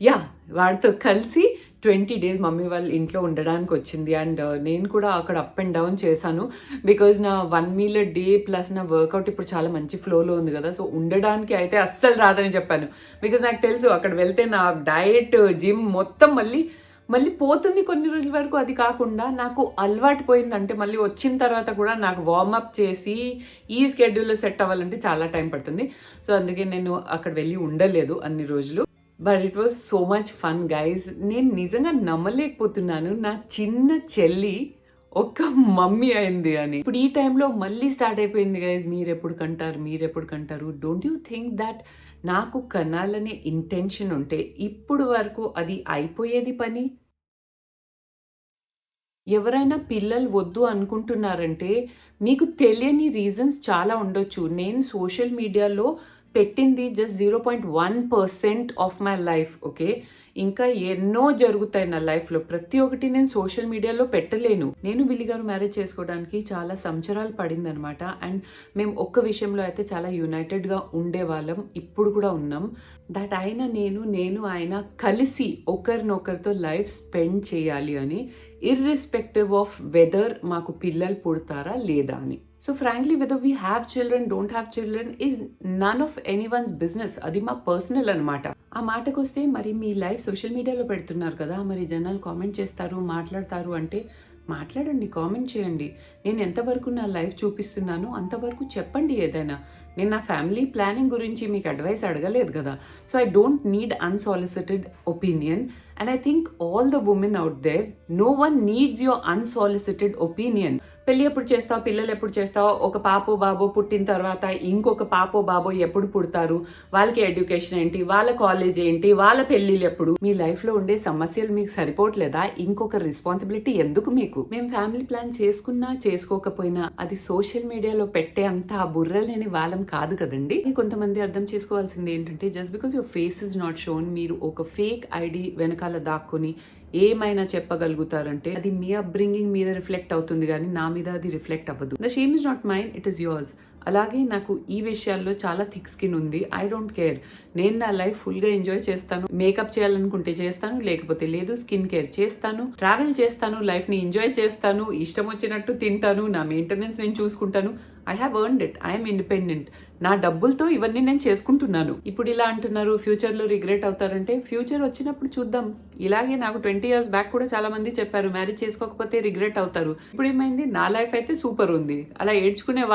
yeah, వాడితో కలిసి 20 days మమ్మీ వాళ్ళ ఇంట్లో ఉండడానికి వచ్చింది. అండ్ నేను కూడా అక్కడ అప్ అండ్ డౌన్ చేశాను బికాజ్ నా 1 meal a day ప్లస్ నా వర్కౌట్ ఇప్పుడు చాలా మంచి ఫ్లోలో ఉంది కదా. సో ఉండడానికి అయితే అస్సలు రాదని చెప్పాను బికాజ్ నాకు తెలుసు అక్కడ వెళ్తే నా డయట్ జిమ్ మొత్తం మళ్ళీ పోతుంది కొన్ని రోజుల వరకు. అది కాకుండా నాకు అలవాటు పోయిందంటే మళ్ళీ వచ్చిన తర్వాత కూడా నాకు వార్మప్ చేసి ఈ స్కెడ్యూల్లో సెట్ అవ్వాలంటే చాలా టైం పడుతుంది. సో అందుకే నేను అక్కడ వెళ్ళి ఉండలేదు అన్ని రోజులు. But it was so much fun guys. నేను నిజంగా నమ్మలేకపోతున్నాను నా చిన్న చెల్లి ఒక మమ్మీ అయింది అని. ఇప్పుడు ఈ టైంలో మళ్ళీ స్టార్ట్ అయిపోయింది గైజ్, మీరెప్పుడు కంటారు. డోంట్ యూ థింక్ దట్ నాకు కనాలనే ఇంటెన్షన్ ఉంటే ఇప్పుడు వరకు అది అయిపోయేది పని? ఎవరైనా పిల్లలు వద్దు అనుకుంటున్నారంటే మీకు తెలియని రీజన్స్ చాలా ఉండొచ్చు. నేను సోషల్ మీడియాలో పెట్టింది just 0.1% of my life, okay? ఇంకా ఎన్నో జరుగుతాయి నా లైఫ్లో, ప్రతి ఒక్కటి నేను సోషల్ మీడియాలో పెట్టలేను. నేను బిల్లి గారు మ్యారేజ్ చేసుకోవడానికి చాలా సంవత్సరాలు పడింది అనమాట. అండ్ మేము ఒక్క విషయంలో అయితే చాలా యునైటెడ్గా ఉండేవాళ్ళం, ఇప్పుడు కూడా ఉన్నాం. దట్ ఆయన నేను ఆయన కలిసి ఒకరినొకరితో లైఫ్ స్పెండ్ చేయాలి అని, ఇర్రెస్పెక్టివ్ ఆఫ్ వెదర్ మాకు పిల్లలు పుడతారా లేదా అని. So frankly whether we have children, don't have children is none of anyone's business. అది మా పర్సనల్ అనమాట. ఆ మాటకు వస్తే మరి మీ లైఫ్ సోషల్ మీడియాలో పెడుతున్నారు కదా, మరి జనాలు కామెంట్ చేస్తారు, మాట్లాడతారు అంటే మాట్లాడండి, కామెంట్ చేయండి. నేను ఎంతవరకు నా లైఫ్ చూపిస్తున్నానో అంతవరకు చెప్పండి ఏదైనా. నేను నా ఫ్యామిలీ ప్లానింగ్ గురించి మీకు అడ్వైస్ అడగలేదు కదా. So I don't need unsolicited opinion. And I think all the women out there, no one needs your unsolicited opinion. పెళ్ళి ఎప్పుడు చేస్తావు, పిల్లలు ఎప్పుడు చేస్తావు, ఒక పాపో బాబో పుట్టిన తర్వాత ఇంకొక పాపో బాబో ఎప్పుడు పుడతారు, వాళ్ళకి ఎడ్యుకేషన్ ఏంటి, వాళ్ళ కాలేజ్ ఏంటి, వాళ్ళ పెళ్ళిళ్ళు ఎప్పుడు, మీ లైఫ్లో ఉండే సమస్యలు మీకు సరిపోవట్లేదా? ఇంకొక రెస్పాన్సిబిలిటీ ఎందుకు మీకు? మేము ఫ్యామిలీ ప్లాన్ చేసుకున్నా చేసుకోకపోయినా అది సోషల్ మీడియాలో పెట్టే అంత బుర్ర లేని వాళ్ళం కాదు కదండి. కొంతమంది అర్థం చేసుకోవాల్సింది ఏంటంటే, just because your face is not shown, మీరు ఒక ఫేక్ ఐడి వెనకాల దాక్కుని ఏమైనా చెప్పగలుగుతారంటే అది మీ అప్బ్రింగింగ్ మీద రిఫ్లెక్ట్ అవుతుంది, కానీ నా మీద అది రిఫ్లెక్ట్ అవ్వదు. The shame is not mine, it is yours. అలాగే నాకు ఈ విషయాల్లో చాలా థిక్ స్కిన్ ఉంది. I don't care. నేను నా లైఫ్ ఫుల్గా ఎంజాయ్ చేస్తాను. మేకప్ చేయాలనుకుంటే చేస్తాను, లేకపోతే లేదు. స్కిన్ కేర్ చేస్తాను, ట్రావెల్ చేస్తాను, లైఫ్ని ఎంజాయ్ చేస్తాను, ఇష్టం వచ్చినట్టు తింటాను, నా మెయింటెనెన్స్ నేను చూసుకుంటాను. I have earned it. I'm independent. నా డబ్బులతో ఇవన్నీ నేను చేసుకుంటున్నాను. ఇప్పుడు ఇలా అంటున్నారు ఫ్యూచర్లో రిగ్రెట్ అవుతారంటే, ఫ్యూచర్ వచ్చినప్పుడు చూద్దాం. ఇలాగే నాకు 20 years బ్యాక్ కూడా చాలా మంది చెప్పారు మ్యారేజ్ చేసుకోకపోతే రిగ్రెట్ అవుతారు. ఇప్పుడు ఏమైంది, నా లైఫ్ అయితే సూపర్ ఉంది. అలా ఏడ్చుకునే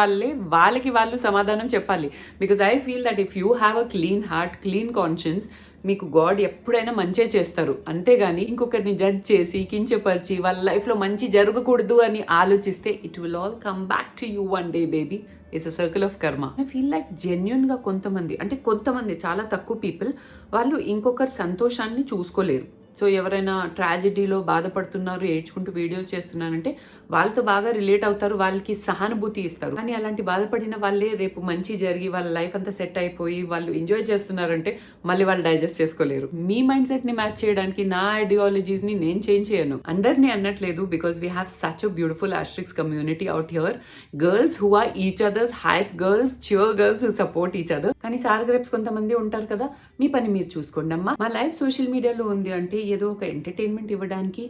వాళ్ళకి వాళ్ళు సమాధానం చెప్పాలి. Because I feel that if you have a clean heart, clean conscience, మీకు గాడ్ ఎప్పుడైనా మంచే చేస్తారు. అంతేగాని ఇంకొకరిని జడ్జ్ చేసి కించపరిచి వాళ్ళ లైఫ్లో మంచి జరగకూడదు అని ఆలోచిస్తే it will all come back to you one day baby. It's a circle of కర్మ. ఐ ఫీల్ లైక్ జెన్యున్గా కొంతమంది చాలా తక్కువ పీపుల్ వాళ్ళు ఇంకొకరి సంతోషాన్ని చూసుకోలేరు. సో ఎవరైనా ట్రాజెడీలో బాధపడుతున్నారు, ఏడ్చుకుంటూ వీడియోస్ చేస్తున్నారంటే వాళ్ళతో బాగా రిలేట్ అవుతారు, వాళ్ళకి సహానుభూతి ఇస్తారు. కానీ అలాంటి బాధపడిన వాళ్ళే రేపు మంచి జరిగి వాళ్ళ లైఫ్ అంతా సెట్ అయిపోయి వాళ్ళు ఎంజాయ్ చేస్తున్నారంటే మళ్ళీ వాళ్ళు డైజెస్ట్ చేసుకోలేరు. మీ మైండ్ సెట్ ని మ్యాచ్ చేయడానికి నా ఐడియాలజీస్ ని నేను చేంజ్ చేయను, అందరినీ అనట్లేదు. Because we have such a beautiful asterisks community out here, girls who are each others hype girls, cheer girls who support each other. కానీ సార్ గ్రేప్స్ కొంతమంది ఉంటారు కదా, మీ పని మీరు చూసుకోండి అమ్మా. మా లైఫ్ సోషల్ మీడియాలో ఉంది అంటే ఏదో ఒక ఎంటర్టైన్మెంట్ ఇవ్వడానికి,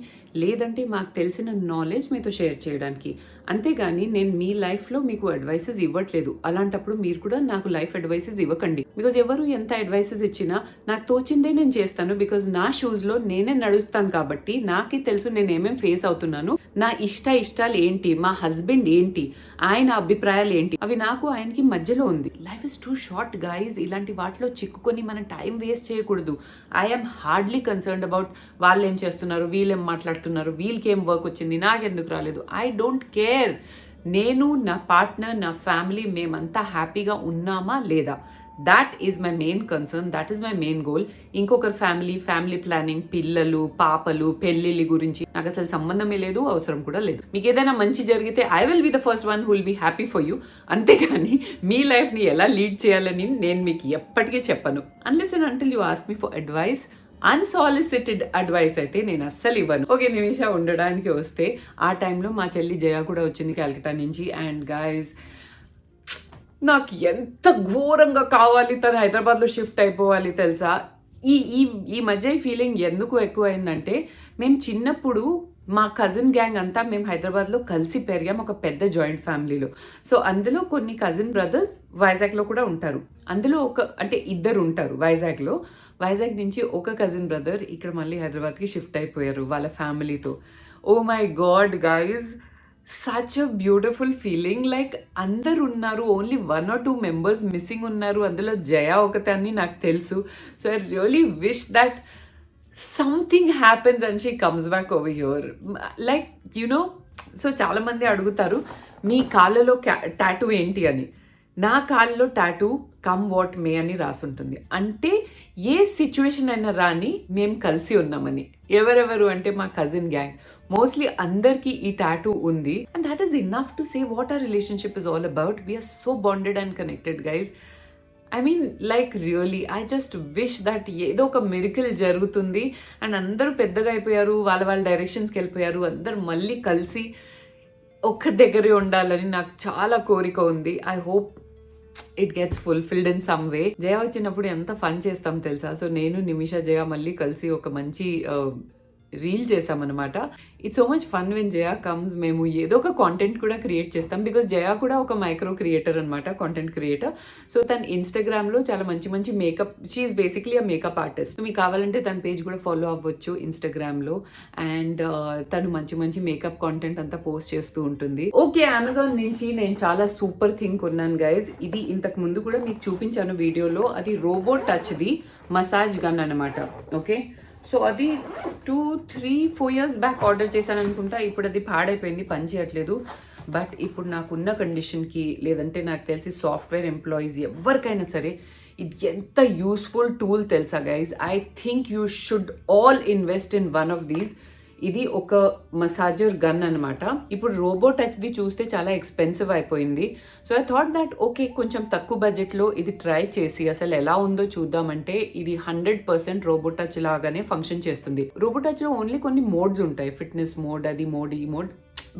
లేదంటే మాకు తెలిసిన నాలెడ్జ్ మీతో షేర్ చేయడానికి. అంతేగాని నేను మీ లైఫ్లో మీకు అడ్వైసెస్ ఇవ్వట్లేదు. అలాంటప్పుడు మీరు కూడా నాకు లైఫ్ అడ్వైసెస్ ఇవ్వకండి. బికాజ్ ఎవరు ఎంత అడ్వైసెస్ ఇచ్చినా నాకు తోచిందే నేను చేస్తాను. బికాజ్ నా షూస్లో నేనే నడుస్తాను కాబట్టి నాకే తెలుసు నేను ఏమేమి ఫేస్ అవుతున్నాను, నా ఇష్టాలు ఏంటి, మా హస్బెండ్ ఏంటి, ఆయన అభిప్రాయాలు ఏంటి, అవి నాకు ఆయనకి మధ్యలో ఉంది. Life is two short guys. ఇలాంటి వాటిలో చిక్కుకొని మనం టైం వేస్ట్ చేయకూడదు. ఐఎమ్ హార్డ్లీ కన్సర్న్డ్ అబౌట్ వాళ్ళు ఏం చేస్తున్నారు, వీళ్ళేం మాట్లాడుతున్నారు, వీళ్ళకి ఏం వర్క్ వచ్చింది, నాకెందుకు రాలేదు. I don't care. నేను, నా పార్ట్నర్, నా ఫ్యామిలీ మేమంతా హ్యాపీగా ఉన్నామా లేదా, that is my main concern, that is my main goal. ఇంకొకరు ఫ్యామిలీ ప్లానింగ్, పిల్లలు, పాపలు, పెళ్లిళ్ళ గురించి నాకు అసలు సంబంధమే లేదు, అవసరం కూడా లేదు. మీకు ఏదైనా మంచి జరిగితే I will be the first one who will be happy for you. అంతేగాని మీ లైఫ్ని ఎలా లీడ్ చేయాలని నేను మీకు ఎప్పటికీ చెప్పను. Unless and until you ask me for advice. Unsolicited advice అయితే నేను అస్సలు ఇవ్వను. ఓకే, నిమిషం ఉండడానికి వస్తే ఆ టైంలో మా చెల్లి జయ కూడా వచ్చింది క్యాల్కటా నుంచి. అండ్ గైజ్, నాకు ఎంత ఘోరంగా కావాలి తను హైదరాబాద్లో షిఫ్ట్ అయిపోవాలి తెలుసా. ఈ మధ్య ఈ ఫీలింగ్ ఎందుకు ఎక్కువైందంటే, మేము చిన్నప్పుడు మా కజిన్ గ్యాంగ్ అంతా మేము హైదరాబాద్లో కలిసి పెరిగాం, ఒక పెద్ద జాయింట్ ఫ్యామిలీలో. సో అందులో కొన్ని కజిన్ బ్రదర్స్ వైజాగ్లో కూడా ఉంటారు. అందులో ఇద్దరు ఉంటారు వైజాగ్లో. వైజాగ్ నుంచి ఒక కజిన్ బ్రదర్ ఇక్కడ మళ్ళీ హైదరాబాద్కి షిఫ్ట్ అయిపోయారు వాళ్ళ ఫ్యామిలీతో. Oh my god guys, such a beautiful feeling. Like అందరు ఉన్నారు, ఓన్లీ 1 or 2 మెంబర్స్ మిస్సింగ్ ఉన్నారు. అందులో జయ ఒకతని నాకు తెలుసు. So I really wish that something happens and she comes back over here. Like you know, so చాలామంది అడుగుతారు మీ కాళ్ళలో టాటూ ఏంటి అని. నా కాళ్ళలో టాటూ కమ్ వాట్ మే అని రాసుంటుంది. అంటే ఏ సిచ్యువేషన్ అయినా రాని మేము కలిసి ఉన్నామని. ఎవరెవరు అంటే మా కజిన్ గ్యాంగ్ మోస్ట్లీ అందరికీ ఈ టాటూ ఉంది. And that is enough to say what our relationship is all about. We are so bonded and connected guys. I mean like really I just wish that ఏదో ఒక మిరకిల్ జరుగుతుంది and అందరూ పెద్దగా అయిపోయారు, వాళ్ళ డైరెక్షన్స్కి వెళ్ళిపోయారు, అందరు మళ్ళీ కలిసి ఒక్క దగ్గరే ఉండాలని నాకు చాలా కోరిక ఉంది. I hope it gets fulfilled in some way. Jaya వచ్చినప్పుడు ఎంత ఫన్ చేస్తాం తెలుసా. సో నేను, నిమిష, జయ మళ్ళీ కలిసి ఒక మంచి రీల్ చేసామన్నమాట. It's so much fun when Jaya comes. మేము ఏదో ఒక కాంటెంట్ కూడా క్రియేట్ చేస్తాం. బికాస్ జయ కూడా ఒక మైక్రో క్రియేటర్ అనమాట, కాంటెంట్ క్రియేటర్. సో తను ఇన్స్టాగ్రామ్లో చాలా మంచి makeup, she is basically a makeup artist. మీకు కావాలంటే తన పేజ్ కూడా ఫాలో అవ్వచ్చు ఇన్స్టాగ్రామ్లో. అండ్ తను మంచి మేకప్ కాంటెంట్ అంతా పోస్ట్ చేస్తూ ఉంటుంది. ఓకే, అమెజాన్ నుంచి నేను చాలా సూపర్ థింగ్ కొన్నాను గైజ్. ఇది ఇంతకు ముందు కూడా మీకు చూపించాను వీడియోలో. అది రోబో టచ్ది మసాజ్ గన్ అనమాట. ఓకే, సో అది 2-3-4 years బ్యాక్ ఆర్డర్ చేశాను అనుకుంటా. ఇప్పుడు అది పాడైపోయింది, పని చేయట్లేదు. బట్ ఇప్పుడు నాకున్న కండిషన్కి, లేదంటే నాకు తెలిసి సాఫ్ట్వేర్ ఎంప్లాయీస్ ఎవరికైనా సరే ఇది ఎంత యూస్ఫుల్ టూల్ తెలుసా guys. I think you should all invest in one of these. ఇది ఒక మసాజర్ గన్ అనమాట. ఇప్పుడు రోబో టచ్ది చూస్తే చాలా ఎక్స్పెన్సివ్ అయిపోయింది. So I thought that okay, కొంచెం తక్కువ బడ్జెట్లో ఇది ట్రై చేసి అసలు ఎలా ఉందో చూద్దామంటే, ఇది 100% రోబో టచ్ లాగానే ఫంక్షన్ చేస్తుంది. రోబో టచ్లో ఓన్లీ కొన్ని మోడ్స్ ఉంటాయి, ఫిట్నెస్ మోడ్, అది మోడ్, ఈ mode.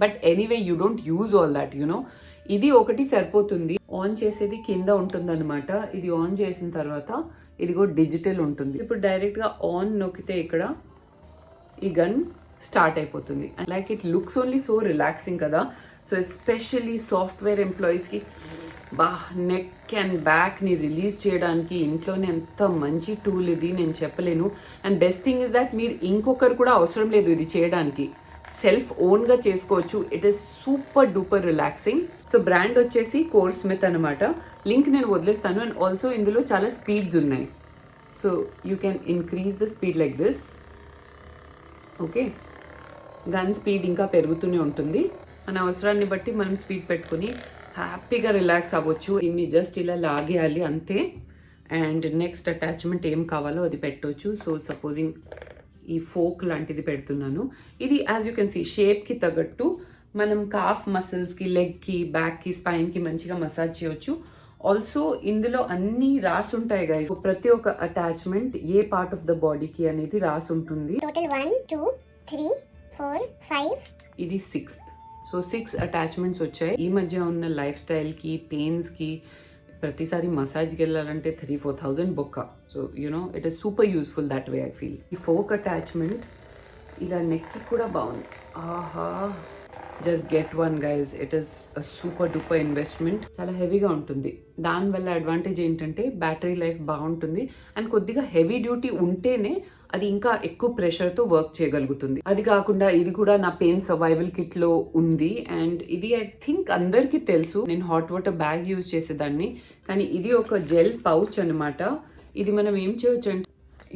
But anyway you don't use all that, you know. ఇది ఒకటి సరిపోతుంది. ఆన్ చేసేది కింద ఉంటుంది అనమాట. ఇది ఆన్ చేసిన తర్వాత ఇదిగో డిజిటల్ ఉంటుంది. ఇప్పుడు డైరెక్ట్గా ఆన్ నొక్కితే ఇక్కడ ఈ గన్ స్టార్ట్ అయిపోతుంది. Like it looks only so relaxing కదా. సో ఎస్పెషల్లీ సాఫ్ట్వేర్ ఎంప్లాయీస్కి నెక్ అండ్ బ్యాక్ని రిలీజ్ చేయడానికి ఇంట్లోనే ఎంత మంచి టూల్ ఇది, నేను చెప్పలేను. And best thing is that మీరు ఇంకొకరు కూడా అవసరం లేదు ఇది చేయడానికి, సెల్ఫ్ ఓన్గా చేసుకోవచ్చు. It is super duper relaxing. So brand వచ్చేసి కోర్ స్మిత్ అనమాట. లింక్ నేను వదిలేస్తాను. అండ్ ఆల్సో ఇందులో చాలా స్పీడ్స్ ఉన్నాయి. So you can increase the speed like this. Okay, gun speed ఇంకా పెరుగుతూనే ఉంటుంది. మన అవసరాన్ని బట్టి మనం స్పీడ్ పెట్టుకుని హ్యాపీగా రిలాక్స్ అవ్వచ్చు. ఇన్ని జస్ట్ ఇలా లాగేయాలి అంతే. అండ్ నెక్స్ట్ అటాచ్మెంట్ ఏం కావాలో అది పెట్టవచ్చు. సో సపోజింగ్ ఈ ఫోక్ లాంటిది పెడుతున్నాను. ఇది యాజ్ యూ కెన్ సీ షేప్కి తగ్గట్టు మనం కాఫ్ మసిల్స్కి, లెగ్కి, బ్యాక్కి, స్పైన్కి మంచిగా మసాజ్ చేయొచ్చు. ఆల్సో ఇందులో అన్ని రాసి ఉంటాయి గైస్. ప్రతి ఒక్క attachment A part of the బాడీకి అనేది రాసి ఉంటుంది. Total 1, 2, 3, 4, 5. ఇది 6th. సో 6 అటాచ్మెంట్స్ వచ్చాయి. ఈ మధ్య ఉన్న లైఫ్ స్టైల్కి, పెయిన్స్కి ప్రతిసారి మసాజ్కి వెళ్ళాలంటే 3,000-4,000 బొక్క. So it is super useful that way I feel. ఈ ఫోక్ అటాచ్మెంట్ ఇలా నెక్కి కూడా బాగుంది. ఆహా, just get one guys. It is super duper investment. చాలా హెవీగా ఉంటుంది. దానివల్ల అడ్వాంటేజ్ ఏంటంటే బ్యాటరీ లైఫ్ బాగుంటుంది అండ్ కొద్దిగా హెవీ డ్యూటీ ఉంటేనే అది ఇంకా ఎక్కువ ప్రెషర్తో వర్క్ చేయగలుగుతుంది. అది కాకుండా ఇది కూడా నా పెయిన్ సర్వైవల్ కిట్లో ఉంది. అండ్ ఇది ఐ థింక్ అందరికీ తెలుసు. నేను హాట్ వాటర్ బ్యాగ్ యూజ్ చేసేదాన్ని, కానీ ఇది ఒక జెల్ పౌచ్ అనమాట. ఇది మనం ఏం చేయొచ్చు అంటే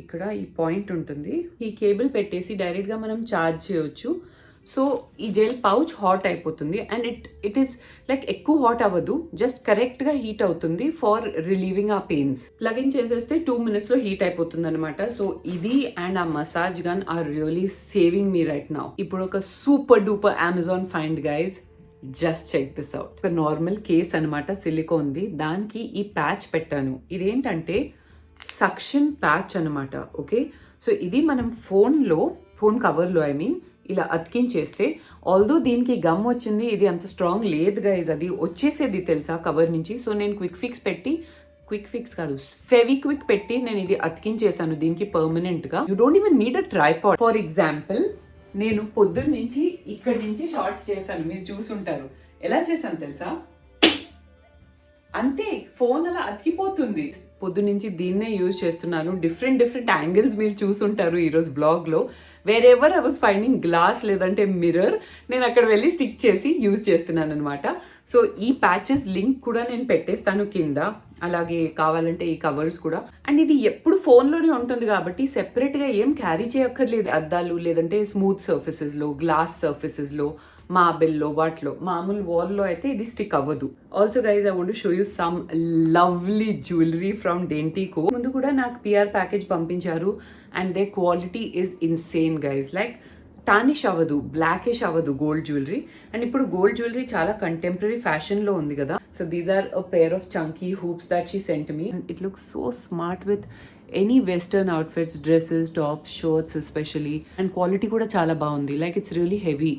ఇక్కడ ఈ పాయింట్ ఉంటుంది, ఈ కేబుల్ పెట్టేసి డైరెక్ట్గా మనం ఛార్జ్ చేయొచ్చు. సో ఈ జెల్ పౌచ్ హాట్ అయిపోతుంది అండ్ ఇట్ ఈస్ లైక్ ఎక్కువ హాట్ అవ్వదు, జస్ట్ కరెక్ట్గా హీట్ అవుతుంది ఫర్ రిలీవింగ్ ఆ పెయిన్స్. ప్లగ్ ఇన్ చేసేస్తే 2 minutesలో హీట్ అయిపోతుంది అనమాట. సో ఇది అండ్ ఆ massage gun are really saving me right now. ఇప్పుడు ఒక super duper Amazon find guys. Just check this out. ఒక నార్మల్ కేస్ అనమాట, సిలికాన్ది. దానికి ఈ ప్యాచ్ పెట్టాను. ఇదేంటంటే సక్షన్ ప్యాచ్ అనమాట. ఓకే, సో ఇది మనం ఫోన్ కవర్లో ఇలా అతికించేస్తే, ఆల్దో దీనికి గమ్ వచ్చింది, ఇది అంత స్ట్రాంగ్ లేదు గైజ్, అది వచ్చేసేది తెలుసా కవర్ నుంచి. సో నేను ఫెవిక్విక్ పెట్టి నేను ఇది అతికించేసాను దీనికి పర్మనెంట్గా. You don't even need a tripod. For example నేను పొద్దున్న నుంచి ఇక్కడి నుంచి షార్ట్స్ చేశాను, మీరు చూసుంటారు. ఎలా చేశాను తెలుసా? అంతే, ఫోన్ అలా అతికిపోతుంది. పొద్దునుంచి దీన్నే యూజ్ చేస్తున్నాను. డిఫరెంట్ యాంగిల్స్ మీరు చూసుంటారు ఈరోజు బ్లాగ్లో. Wherever I was finding glass లేదంటే మిర్రర్, నేను అక్కడ వెళ్ళి స్టిక్ చేసి యూజ్ చేస్తున్నాను అనమాట. సో ఈ ప్యాచెస్ లింక్ కూడా నేను పెట్టేస్తాను కింద, అలాగే కావాలంటే ఈ కవర్స్ కూడా. అండ్ ఇది ఎప్పుడు ఫోన్లోనే ఉంటుంది కాబట్టి సెపరేట్గా ఏం క్యారీ చేయక్కర్లేదు. అద్దాలు లేదంటే స్మూత్ సర్ఫేసెస్లో, గ్లాస్ సర్ఫేసెస్లో, మార్బెల్లో, వాటిలో. మామూలు వాల్లో అయితే ఇది స్టిక్ అవ్వదు. Also guys I want to show you some lovely jewellery from Dainty Co. ముందు కూడా నాకు PR ప్యాకేజ్ పంపించారు and the quality is insane guys. Like tarnish అవ్వదు, బ్లాకిష్ అవ్వదు గోల్డ్ జ్యువెలరీ. అండ్ ఇప్పుడు గోల్డ్ జ్యువెలరీ చాలా కంటెంపరీ ఫ్యాషన్లో ఉంది కదా. So these are a pair of chunky hoops that she sent me. It looks so smart with any western outfits, dresses, tops, shirts especially. And quality కూడా చాలా బాగుంది. Like it's really heavy,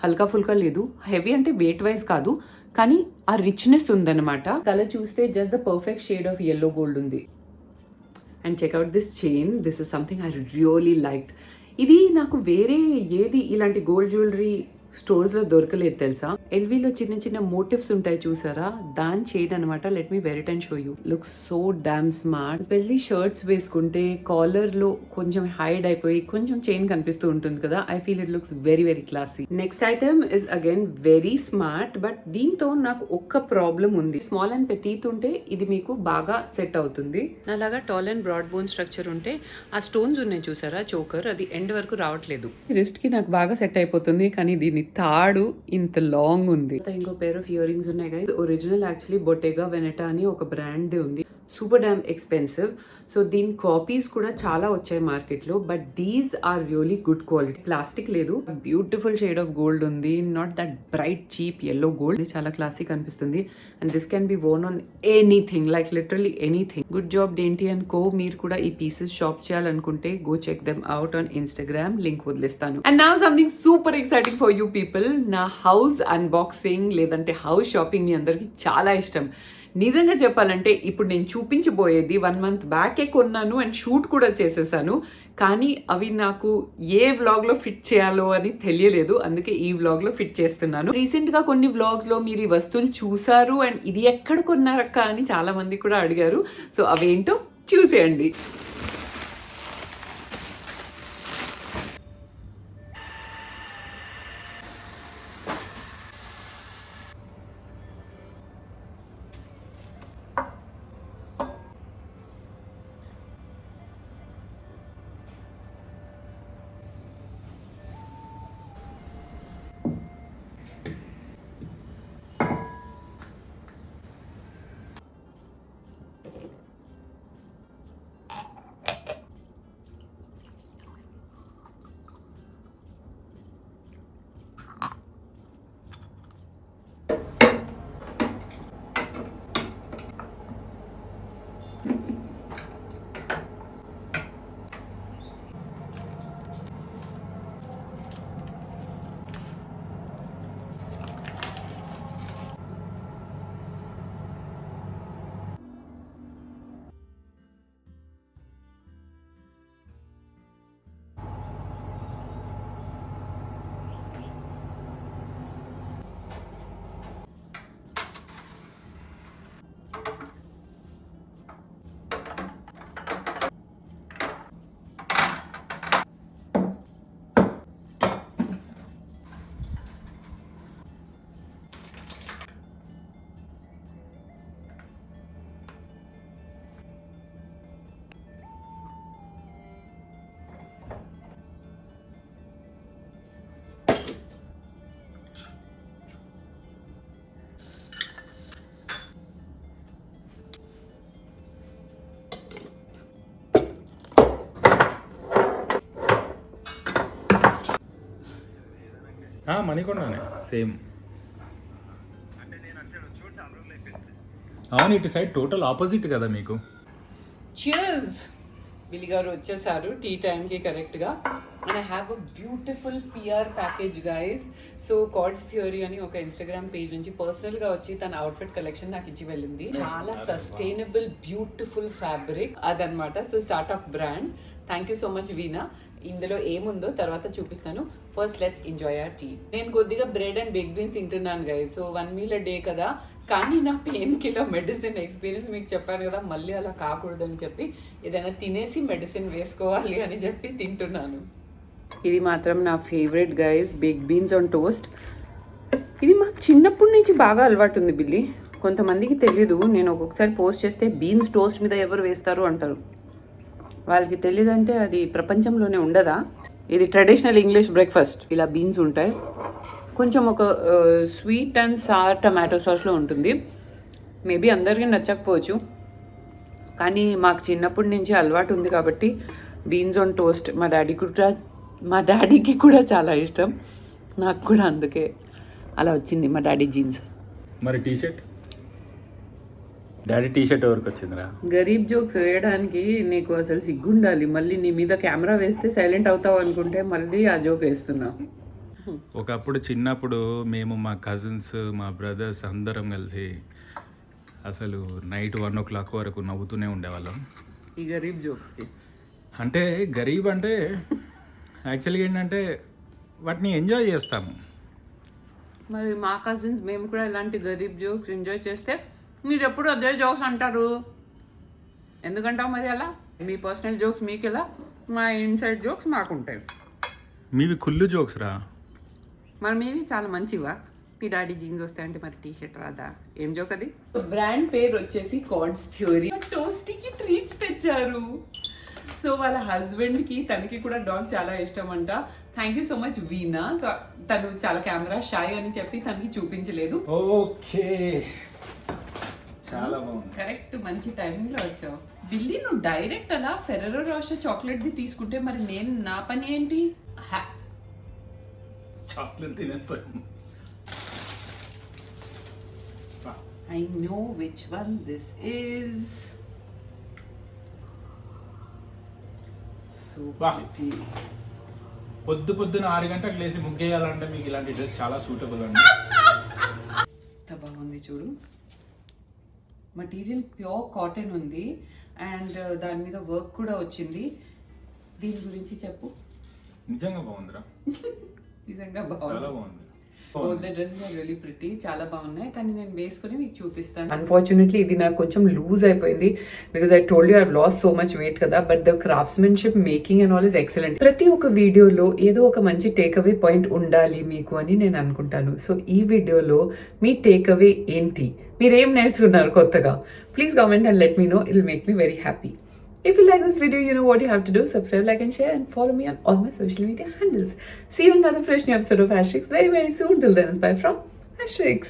హల్కా ఫుల్కా లేదు. Heavy అంటే wait wise కాదు, కానీ ఆ రిచ్నెస్ ఉందన్నమాట. కలర్ చూస్తే just the perfect shade of yellow gold ఉంది. And checkout this chain. This is something I really liked. ఇది నాకు వేరే ఏది ఇలాంటి గోల్డ్ జ్యువెలరీ స్టోర్స్లో దొరకలేదు తెలుసా. ఎల్వీలో చిన్న మోటివ్స్ ఉంటాయి చూసారా, దాని చైన్ అనమాట. Let me wear it and show you. Looks so damn smart. Especially shirts వేసుకుంటే కాలర్లో కొంచెం హైడ్ అయిపోయి కొంచెం చైన్ కనిపిస్తూ ఉంటుంది కదా. I feel it looks very classy. Next item is again very smart, but దీంతో నాకు ఒక్క ప్రాబ్లం ఉంది. స్మాల్ అండ్ పెతీత్ ఉంటే ఇది మీకు బాగా సెట్ అవుతుంది. అలాగా tall and broad bone structure ఉంటే ఆ స్టోన్స్ ఉన్నాయి చూసారా, చోకర్, అది ఎండ్ వరకు రావట్లేదు. రిస్ట్ కి నాకు బాగా సెట్ అయిపోతుంది, కానీ దీని తాడు ఇంత లాంగ్ ఉంది. ఇంకో పేర్ ఆఫ్ ఇయర్ రింగ్స్ ఉన్నాయి guys. Original actually Bottega Veneta అని ఒక బ్రాండ్ ఉంది. Super damn expensive. సో దీని కాపీస్ కూడా చాలా వచ్చాయి మార్కెట్లో, but these are really good quality. Plastic లేదు, బ్యూటిఫుల్ షేడ్ ఆఫ్ గోల్డ్ ఉంది. Not that bright cheap yellow gold. ఇది చాలా క్లాసిక్ అనిపిస్తుంది. And this can be worn on anything, like literally anything. Good job Dainty and Co. మీరు కూడా ఈ pieces shop చేయాలనుకుంటే go check them out on Instagram, link వదిలేస్తాను. And now something super exciting for you people. నా house unboxing లేదంటే house shopping మీ అందరికి చాలా ఇష్టం. నిజంగా చెప్పాలంటే ఇప్పుడు నేను చూపించబోయేది 1 month బ్యాకే కొన్నాను అండ్ షూట్ కూడా చేసేసాను, కానీ అవి నాకు ఏ వ్లాగ్లో ఫిట్ చేయాలో అని తెలియలేదు. అందుకే ఈ వ్లాగ్లో ఫిట్ చేస్తున్నాను. రీసెంట్గా కొన్ని వ్లాగ్స్లో మీరు ఈ వస్తువులు చూసారు అండ్ ఇది ఎక్కడ కొన్నారక్క అని చాలా మంది కూడా అడిగారు. సో అవేంటో చూసేయండి. మణికొండనే సేమ్. అవును, ఇటు సైడ్ టోటల్ ఆపోజిట్ కదా మీకు. చియర్స్. బిల్లి గారు వచ్చేసారు టీ టైంకి కరెక్ట్గా. And I have a beautiful PR package guys. So cards theory అని ఒక ఇన్స్టాగ్రామ్ పేజ్ నుంచి పర్సనల్గా వచ్చి తన అవుట్ఫిట్ కలెక్షన్ నాకు ఇచ్చి వెళ్ళింది. చాలా సస్టైనబుల్ బ్యూటిఫుల్ ఫ్యాబ్రిక్ అదనమాట. So startup brand. Thank you so much Veena. ఇందులో ఏముందో తర్వాత చూపిస్తాను. First let's enjoy our tea. నేను కొద్దిగా బ్రెడ్ అండ్ బేక్ బీన్స్ తింటున్నాను guys. So 1 meal a day కదా. కానీ నా పెయిన్ కిల్లర్ మెడిసిన్ ఎక్స్పీరియన్స్ మీకు చెప్పాను కదా, మళ్ళీ అలా కాకూడదని చెప్పి ఏదైనా తినేసి మెడిసిన్ వేసుకోవాలి అని చెప్పి తింటున్నాను. ఇది మాత్రం నా favourite guys, bake beans on toast. ఇది మాకు చిన్నప్పటి నుంచి బాగా అలవాటు ఉంది బిల్లి. కొంతమందికి తెలీదు. నేను ఒక్కొక్కసారి పోస్ట్ చేస్తే బీన్స్ టోస్ట్ మీద ఎవరు వేస్తారు అంటారు. వాళ్ళకి తెలియదంటే అది ప్రపంచంలోనే ఉండదా. ఇది ట్రెడిషనల్ ఇంగ్లీష్ బ్రేక్ఫాస్ట్. ఇలా బీన్స్ ఉంటాయి, కొంచెం ఒక స్వీట్ అండ్ సార్ టమాటో సాస్లో ఉంటుంది. మేబీ అందరికీ నచ్చకపోవచ్చు, కానీ మాకు చిన్నప్పటి నుంచి అలవాటు ఉంది కాబట్టి బీన్స్ ఆన్ టోస్ట్ మా డాడీకి కూడా చాలా ఇష్టం. నాకు కూడా అందుకే అలా వచ్చింది మా డాడీ జీన్స్. మరి T shirt, daddy T shirt ఎవరికి వచ్చిందిరా? గరీబ్ జోక్స్ వేయడానికి నీకు అసలు సిగ్గుండాలి. మళ్ళీ నీ మీద కెమెరా వేస్తే సైలెంట్ అవుతావు అనుకుంటే మళ్ళీ ఆ జోక్ వేస్తున్నావు. ఒకప్పుడు చిన్నప్పుడు మేము మా కజిన్స్, మా బ్రదర్స్ అందరం కలిసి అసలు నైట్ 1 o'clock వరకు నవ్వుతూనే ఉండేవాళ్ళం ఈ గరీబ్ జోక్స్కి. అంటే గరీబ్ అంటే యాక్చువల్గా ఏంటంటే వాటిని ఎంజాయ్ చేస్తాము. మరి మా కజిన్స్ మేము కూడా ఇలాంటి గరీబ్ జోక్స్ ఎంజాయ్ చేస్తే మీరు ఎప్పుడు అదే జోక్స్ అంటారు. ఎందుకంటావు మరి అలా? మీ పర్సనల్ జోక్స్ మీకు ఎలా, మా ఇన్సైడ్ జోక్స్ మాకుంటాయి. మీవి కుళ్ళు జోక్స్ రా. మరి మేవి చాలా మంచివా? మీ డాడీ జీన్స్ వస్తాయంటే మరి టీ షర్ట్ రాదా? ఏం జోక్ అది? బ్రాండ్ పేరు వచ్చేసి కార్డ్స్ థియరీ. టోస్టీకి ట్రీట్స్ తెచ్చారు. సో వాళ్ళ హస్బెండ్కి తనకి కూడా డాగ్స్ చాలా ఇష్టం అంట. Thank you so much veena. So తను చాలా కెమెరా షై అని చెప్పి తనకి చూపించలేదు. ఓకే, చాలా బాగుంది. కరెక్ట్, మంచి టైమింగ్లో వచ్చావు. బిల్లి, నువ్వు డైరెక్ట్ అలా ఫెరరో రోషర్ చాక్లెట్ది తీసుకుంటే మరి నేను నా పని ఏంటి? చాక్లెట్ తినేస్తాను. I know which one this is. So pretty. పొద్దున 6 గంటలకు లేచి ముగ్గేయాలంటే మీకు ఇలాంటి డ్రెస్ చాలా సూటబుల్ అండి. ఎంత బాగుంది చూడు. మటీరియల్ ప్యూర్ కాటన్ ఉంది అండ్ దాని మీద వర్క్ కూడా వచ్చింది. దీని గురించి చెప్పు. నిజంగా బాగుందిరా. నిజంగా చాలా బాగుంది. The dresses are really pretty. చాలా బాగున్నాయి, కానీ నేను వేసుకొని మీకు చూపిస్తాను. అన్ఫార్చునేట్లీ ఇది నాకు కొంచెం లూజ్ అయిపోయింది because I told you I lost so much weight కదా. But the craftsmanship making and all is excellent. ప్రతి ఒక్క వీడియోలో ఏదో ఒక మంచి టేక్ అవే పాయింట్ ఉండాలి మీకు అని నేను అనుకుంటాను. సో ఈ వీడియోలో మీ టేక్ అవే ఏంటి? మీరేం నేర్చుకున్నారు కొత్తగా? Please comment and let me know. It will make me very happy. If you like this video, you know what you have to do. Subscribe, like and share and follow me on all my social media handles. See you in another fresh new episode of Asterix very, very soon. Till then, it's bye from Asterix.